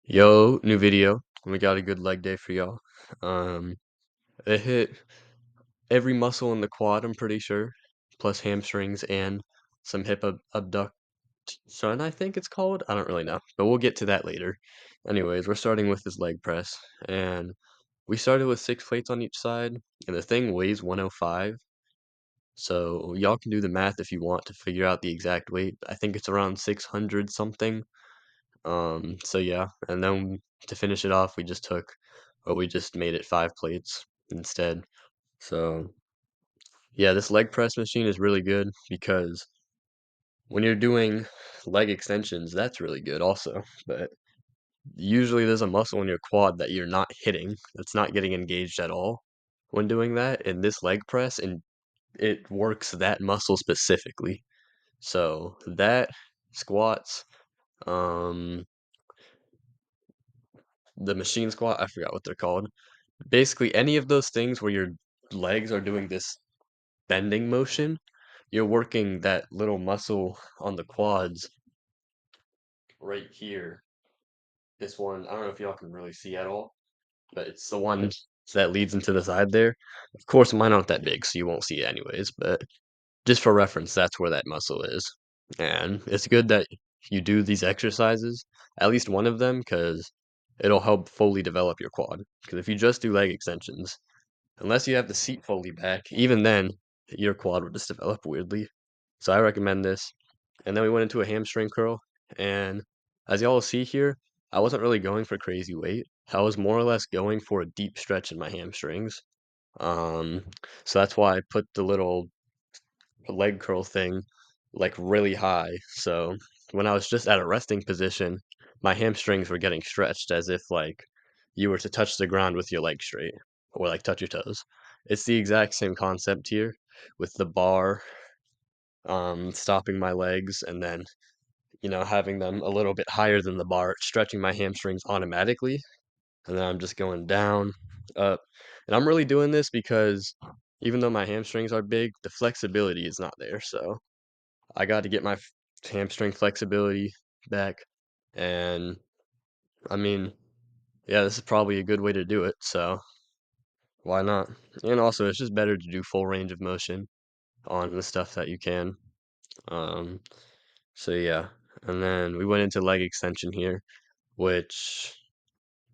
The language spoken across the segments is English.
Yo, new video. We got a good leg day for y'all. Um, it hit every muscle in the quad, I'm pretty sure, plus hamstrings and some hip abduction, I think it's called. I don't really know, but we'll get to that later. Anyways, we're starting with this leg press, and we started with 6 plates on each side, and the thing weighs 105. So y'all can do the math if you want to figure out the exact weight. I think it's around 600 something. So yeah, and then to finish it off, we just made it 5 plates instead. So yeah, this leg press machine is really good because when you're doing leg extensions, that's really good also. But usually there's a muscle in your quad that you're not hitting, that's not getting engaged at all when doing that. And this leg press, and it works that muscle specifically. So that squats, um, the machine squat, I forgot what they're called. Basically, any of those things where your legs are doing this bending motion, you're working that little muscle on the quads right here. This one, I don't know if y'all can really see at all, but it's the one that leads into the side there. Of course, mine aren't that big, so you won't see it anyways, but just for reference, that's where that muscle is. And it's good that you do these exercises, at least one of them, because it'll help fully develop your quad. Because if you just do leg extensions, unless you have the seat fully back, even then, your quad will just develop weirdly. So I recommend this. And then we went into a hamstring curl. And as y'all will see here, I wasn't really going for crazy weight. I was more or less going for a deep stretch in my hamstrings. Um, so that's why I put the little leg curl thing like really high. So when I was just at a resting position, my hamstrings were getting stretched as if like you were to touch the ground with your legs straight or like touch your toes. It's the exact same concept here with the bar stopping my legs and then having them a little bit higher than the bar, stretching my hamstrings automatically. And then I'm just going down, up. And I'm really doing this because even though my hamstrings are big, the flexibility is not there. So I got to get my hamstring flexibility back. And I mean, yeah, this is probably a good way to do it. So why not? And also, it's just better to do full range of motion on the stuff that you can. Um, so yeah. And then we went into leg extension here, which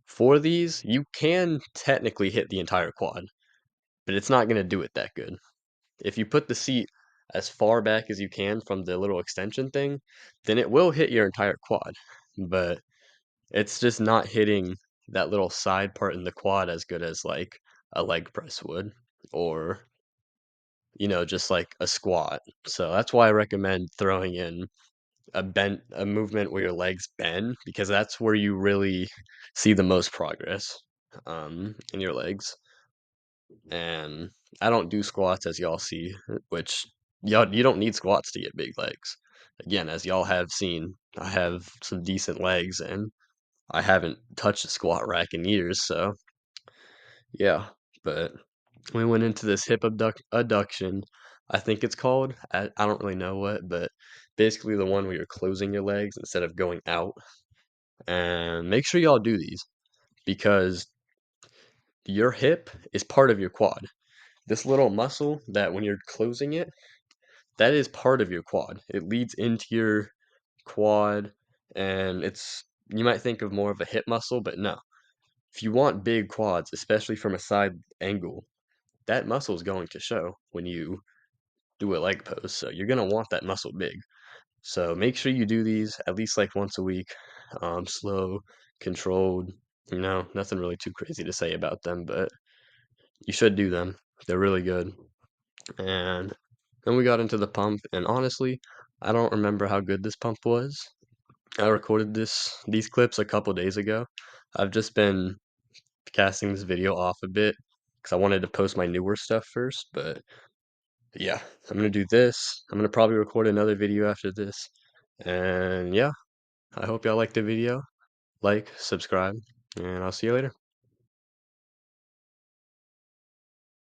for these, you can technically hit the entire quad, but it's not going to do it that good. If you put the seat as far back as you can from the little extension thing, then it will hit your entire quad. But it's just not hitting that little side part in the quad as good as like a leg press would, or just like a squat. So that's why I recommend throwing in a movement where your legs bend, because that's where you really see the most progress in your legs. And I don't do squats as y'all see, which y'all you don't need squats to get big legs. Again, as y'all have seen, I have some decent legs and I haven't touched a squat rack in years, so yeah. But we went into this hip abduction, I think it's called. I don't really know what, but basically the one where you're closing your legs instead of going out. And make sure y'all do these because your hip is part of your quad. This little muscle that when you're closing it, that is part of your quad. It leads into your quad, and you might think of more of a hip muscle, but no. If you want big quads, especially from a side angle, that muscle is going to show when you do a leg pose. So you're going to want that muscle big. So make sure you do these at least like once a week. Slow, controlled, nothing really too crazy to say about them, but you should do them. They're really good. And then we got into the pump, and honestly, I don't remember how good this pump was. I recorded these clips a couple days ago. I've just been casting this video off a bit because I wanted to post my newer stuff first, but yeah, I'm gonna do this. I'm gonna probably record another video after this. And yeah, I hope y'all liked the video. Like, subscribe, and I'll see you later.